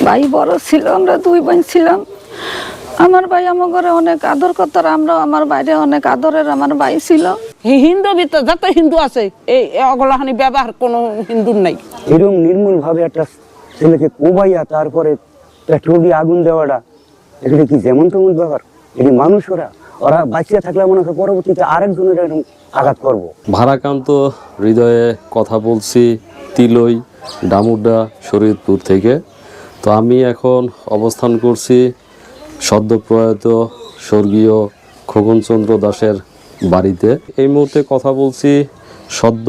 ভাই বড় ছিল, আমরা দুই বোন ছিলাম। আমার ভাই আমার ঘরে অনেক আদর করতার, আমরা আমার বাইরে অনেক আদরের আমার ভাই ছিল। হিন্দু ভিতর যত হিন্দু আছে এই অগলাহানি ব্যবহার কোনো হিন্দুর নাই। এরকম নির্মূল ভাবে একটা ছেলেকে কোবাইয়া তারপরে পেট্রোল দিয়ে আগুন দেওয়াটা, এগুলি কি যেমন তেমন ব্যাপার? এটি মানুষ, ওরা বাঁচিয়ে থাকলে মনে হয় পরবর্তীতে আরেকজনের এরকম আঘাত করবো। ভারাক্রান্ত হৃদয়ে কথা বলছি তিলই ডামুড্ডা শরীয়তপুর থেকে। তো আমি এখন অবস্থান করছি সদ্য প্রয়াত স্বর্গীয় খোকনচন্দ্র দাসের বাড়িতে। এই মুহূর্তে কথা বলছি সদ্য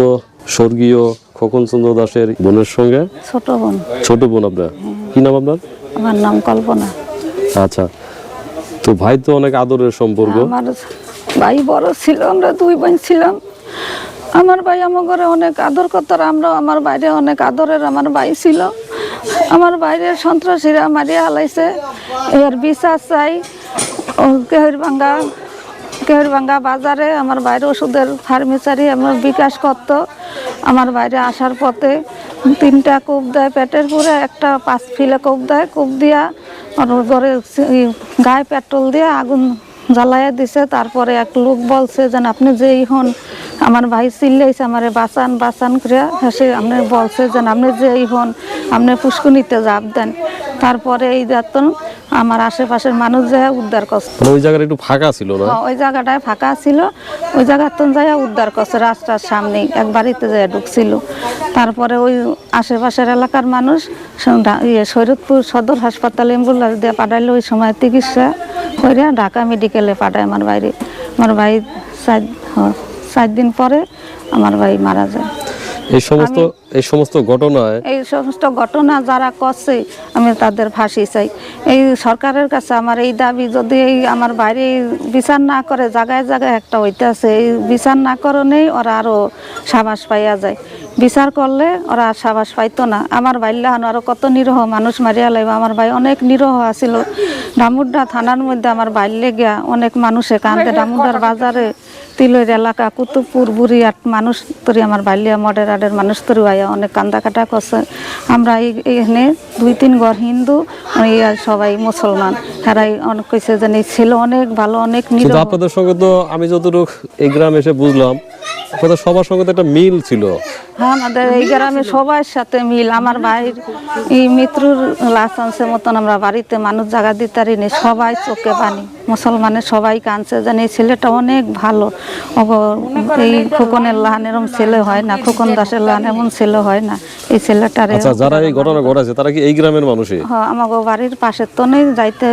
স্বর্গীয় খোকনচন্দ্র দাসের বোনের সঙ্গে। ছোট বোন। ছোট বোন আপনার কি নাম আপনার? আমার নাম কল্পনা। আচ্ছা, তো ভাই তো অনেক আদরের সম্পর্ক। আমার ভাই বড় ছিল, আমরা দুই বোন ছিলাম। আমার ভাই আমার ঘরে অনেক আদর করতার, আমরা আমার বাইরে অনেক আদরের আমার ভাই ছিল। আমার বাইরে সন্ত্রাসীরা মারিয়া হালাইছে, এর বিচার চাই। কেহরভাঙ্গা বাজারে আমার বাইরে ওষুধের ফার্মেসারি আমার বিকাশ করত। আমার বাইরে আসার পথে 3টা কূপ দেয় পেটের পুরে, একটা 5 ফিলে কূপ দেয়। কূপ দিয়া আমার ঘরে গায়ে পেট্রোল দিয়ে আগুন জ্বালাইয়া দিছে। তারপরে এক লোক বলছে যেন আপনি যেই হন, আমার ভাই চিল্লাইছে আমারে বাঁচান বাঁচান করে। হেসে আপনি বলছে যেন আপনি যেই হন আপনি পুষ্কুনিতে জাপ দেন। তারপরে এই যাতন আমার আশেপাশের মানুষ যায় উদ্ধার করছে। ওই জায়গাটা একটু ফাঁকা ছিল না? ওই জায়গাটায় ফাঁকা ছিল, ওই জায়গাতন যায় উদ্ধার করছে। রাস্তার সামনে এক বাড়িতে যায় ঢুকছিল। তারপরে ওই আশেপাশের এলাকার মানুষ শরীয়তপুর সদর হাসপাতালে অ্যাম্বুলেন্স দিয়ে পাঠাইলে ওই সময় চিকিৎসা করে ঢাকা মেডিকেলে পাঠায় আমার বাইরে। আমার ভাই 4 দিন পরে আমার ভাই মারা যায়। এই সমস্ত ঘটনা যারা করছে আমি তাদের ফাঁসি চাই। এই সরকারের কাছে আমার এই দাবি, যদি এই আমার বাইরে বিচার না করে, জায়গায় জায়গায় একটা হইতেছে, এই বিচার না করণেই ওরা আরো সাবাস পাইয়া যায়। বিচার করলে ওরা আর সাবাস পাইতো না। আমার বাইল্লাহান আরো কত নিরহ মানুষ মারিয়া লাইব। আমার ভাই অনেক নিরহ আছিল। ডামুড্ডা থানার মধ্যে আমার বাইলে গিয়া অনেক মানুষে কান্দে। ডামুড্ডার বাজারে তিলের এলাকা কুতুবপুর বুড়িয়াট মানুষ তরি আমার বাল্যা মডের আডের মানুষ তরি আয়া অনেক কান্দা কাটা করছে। আমরা এখানে 2-3 ঘর হিন্দু, সবাই মুসলমান। তারাই অনেক কইছে যে ছিল অনেক ভালো, অনেক নিরহ। আপনাদের সঙ্গে তো আমি যতটুকু এই গ্রামে এসে বুঝলাম আপনাদের সবার সঙ্গে তো একটা মিল ছিল। হ্যাঁ, আমাদের এই গ্রামে সবার সাথে মিল। আমার ভাইয়ের এই মৃত্যুর লাশাংশের মতন আমরা বাড়িতে মানুষ জায়গা দিতে পারিনি, সবাই চোখে পানি। মুসলমানের সবাই কাঁদছে যেন এই ছেলেটা অনেক ভালো। এই খোকনের লাহান এরকম ছেলে হয় না, খোকন দাসের লাহান এমন ছেলে হয় না। এই ছেলেটারে যারা এই ঘটনা ঘটাছে তারা কি এই গ্রামের মানুষই? হ্যাঁ, আমাকে বাড়ির পাশে তো নেই, যাইতে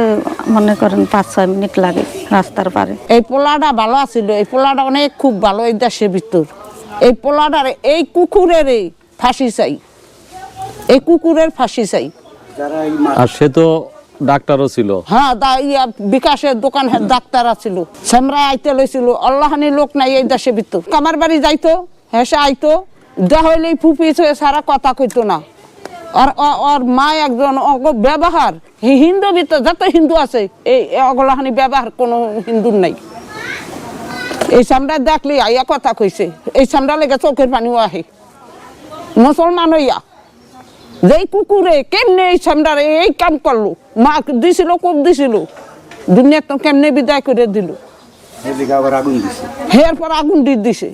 মনে করেন 5-6 মিনিট লাগে রাস্তার পারে। এই পোলাটা ভালো আছিল, এই পোলাটা অনেক খুব ভালো এই দেশের ভিতর। এই পোলাটার এই কুকুরের ফাঁসি চাই, এই কুকুরের ফাঁসি চাই। আর সে তো ডাক্তারও ছিল। হ্যাঁ, বিকাশের দোকান ডাক্তার আছিল। সেমরা আইতে লইছিল, আল্লাহানি লোক নাই এই দেশের ভিতর। আমার বাড়ি যাইতো, হেসে আইতো, দেহ হইলে ফুপি সারা কথা কইতো না। আর ওর মা একজন ব্যবহার হিন্দু ভিতর যত হিন্দু আছে এই অগলাহানি ব্যবহার কোনো হিন্দুর নাই। এই সামরা দেখলি আইয়া কথা কইছে, এই সামরা লেগে চোখের পানিও আহে। মুসলমান হইয়া যেই কুকুরে কেমনে এই সামরারে এই কাম করলো, মা দিছিল কোপ দিছিল, দুনিয়া তো কেমনে বিদায় করে দিল। এরপর আগুন দিছে।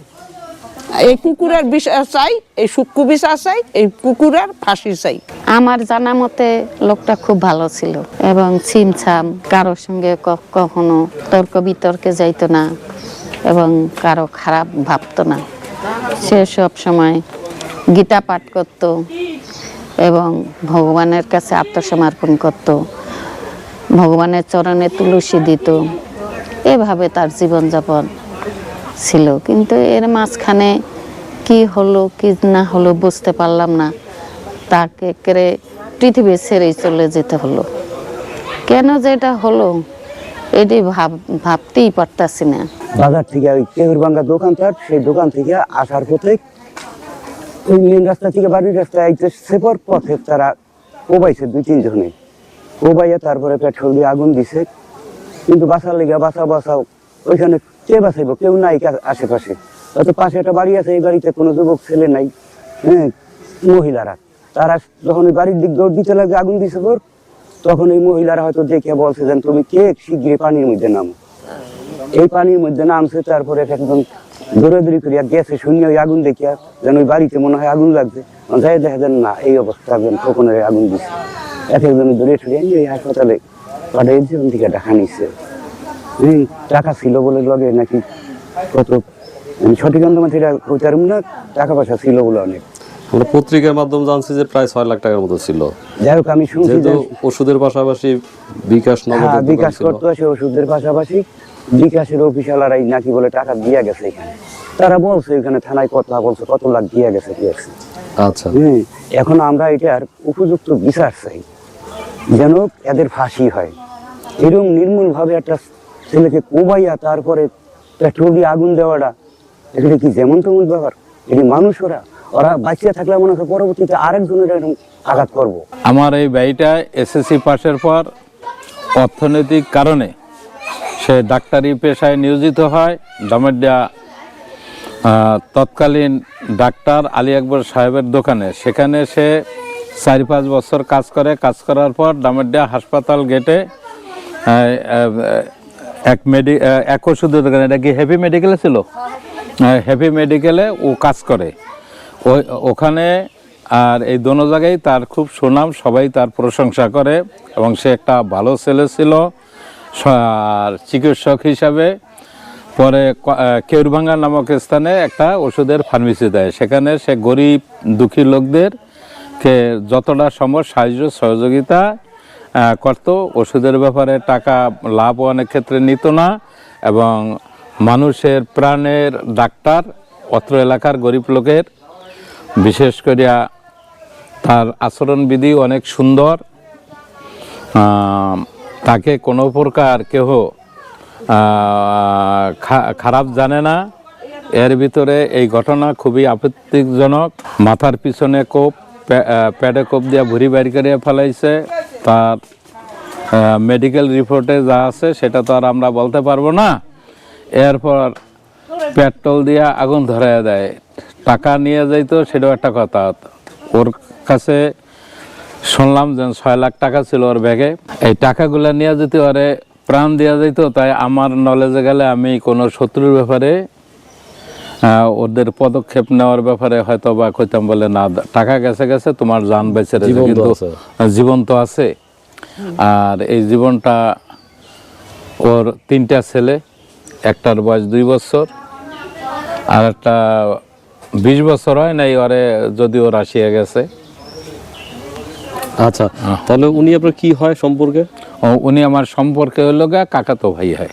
এই কুকুরের বিচার চাই, এই সুক্কু বিচার চাই, এই কুকুরের ফাঁসি চাই। আমার জানা মতে লোকটা খুব ভালো ছিল এবং ছিমছাম, কারোর সঙ্গে কখনো তর্ক বিতর্কে যাইতো না এবং কারো খারাপ ভাবতো না। সে সব সময় গীতা পাঠ করত এবং ভগবানের কাছে আত্মসমর্পণ করত, ভগবানের চরণে তুলসী দিত। এভাবে তার জীবনযাপন ছিল। কিন্তু এর মাঝখানে কি হলো কি না হলো বুঝতে পারলাম না। তাকে পৃথিবী ছেড়েই চলে যেতে হলো। কেন যেটা হলো এটি ভাবতেই পারতাছি না। বাজার থেকে ওই কেহরভাঙ্গা দোকানটার, সেই দোকান থেকে আসার পথে ওই মেন রাস্তা থেকে বাড়ির রাস্তায় আইতেছে পথে তারা কোবাইছে 2-3 জনে। কোবাইয়া তারপরে পেট্রোল দিয়ে আগুন দিছে। কিন্তু বাঁচার লেগে বাঁচাও, ওইখানে কে বাঁচাইব? কেউ নাই আশেপাশে। হয়তো পাশে একটা বাড়ি আছে, এই বাড়িতে কোনো যুবক ছেলে নাই, হ্যাঁ, মহিলারা। তারা যখন ওই বাড়ির দিক দৌড় দিতে লাগে আগুন দিছে পর, তখন এই মহিলারা হয়তো দেখে বলছে যে তুমি কে, শীঘ্রই পানির মধ্যে নামো। এই পানির মধ্যে নামছে, তারপরে একদম দৌড়াদৌড়ি করিয়া গেছে, শুনিয়া ওই আগুন দেখিয়া যেন ওই বাড়িতে মনে হয় আগুন লাগছে, যাই দেখা যায় না এই অবস্থা, একজন কখনো আগুন দিচ্ছে। এক একজন ধরে ঠুরিয়ে নিয়ে এই হাসপাতালে পাঠিয়ে জীবন থেকে টাকা নিচ্ছে। টাকা ছিল বলে লগে নাকি কত সঠিক এটা কইতে পারবো না, টাকা পয়সা ছিল বলে অনেক। আমরা পত্রিকার মাধ্যমে জানছি যে প্রায় 6 লাখ টাকার মতো ছিল। যাই হোক, আমি শুনছি যে ওষুধের পাশাপাশি বিকাশ বিকাশ করতে আসে, ওষুধের পাশাপাশি বিকাশের অফিসালারাই নাকি বলে টাকা দিয়ে গেছে এখানে। তারা বলছে এখানে থানায় কথা বলছে, কত লাখ দিয়ে গেছে কি আছে। আচ্ছা, এখন আমরা এটার উপযুক্ত বিচার চাই, যেন এদের ফাঁসি হয়। এরকম নির্মূল ভাবে একটা ছেলেকে কোবাইয়া তারপরে পেট্রোল দিয়ে আগুন দেওয়াটা, এগুলো কি যেমন তেমন ব্যাপার? এটি মানুষ, ওরা বাঁচিয়ে থাকলে মনে হয় পরবর্তীতে আরেকজনের এরকম আঘাত করবো। আমার এই ভাইটা এসএসসি পাশের পর অর্থনৈতিক কারণে সে ডাক্তারি পেশায় নিয়োজিত হয় দামেডিয়া তৎকালীন ডাক্তার আলী আকবর সাহেবের দোকানে। সেখানে সে 4-5 বছর কাজ করে। কাজ করার পর দামেডিয়া হাসপাতাল গেটে এক ওষুধের দোকানে, এটা কি হ্যাপি মেডিকেলে ছিল, হ্যাপি মেডিকেলে ও কাজ করে ওখানে। আর এই দোনো জায়গায় তার খুব সুনাম, সবাই তার প্রশংসা করে এবং সে একটা ভালো ছেলে ছিল। আর চিকিৎসক হিসাবে পরে কেউরভাঙ্গা নামক স্থানে একটা ওষুধের ফার্মেসি দেয়। সেখানে সে গরিব দুঃখী লোকদেরকে যতটা সম্ভব সাহায্য সহযোগিতা করত। ওষুধের ব্যাপারে টাকা লাভ অনেক ক্ষেত্রে নিত না এবং মানুষের প্রাণের ডাক্তার, অত্র এলাকার গরিব লোকের। বিশেষ করিয়া তার আচরণবিধি অনেক সুন্দর, তাকে কোনো প্রকার কেহ খারাপ জানে না। এর ভিতরে এই ঘটনা খুবই আপত্তিজনক। মাথার পিছনে কোপ, পেটে কোপ দিয়া ভুঁড়ি বাইর করে ফেলাইছে। তার মেডিকেল রিপোর্টে যা আছে সেটা তো আর আমরা বলতে পারবো না। এরপর পেট্রোল দিয়া আগুন ধরাইয়া দেয়। টাকা নিয়ে যাইতো সেটাও একটা কথা। ওর কাছে শুনলাম যে 6 লাখ টাকা ছিল ওর ব্যাগে। এই টাকাগুলা নিয়ে যেতে ওরে প্রাণ দেওয়া যাইতো। তাই আমার নলেজে গেলে আমি কোনো শত্রুর ব্যাপারে ওদের পদক্ষেপ নেওয়ার ব্যাপারে হয়তো বা কইতাম বলে না, টাকা গেছে গেছে, তোমার জান বেঁচে রয়েছে, কিন্তু জীবন তো আছে। আর এই জীবনটা ওর 3টা ছেলে, একটার বয়স 2 বছর আর একটা 20 বছর হয় নাই, ওরে যদিও রাশিয়া গেছে। আচ্ছা, তাহলে উনি আপনার কি হয় সম্পর্কে? উনি আমার সম্পর্কে হলো কাকাতো ভাই হয়।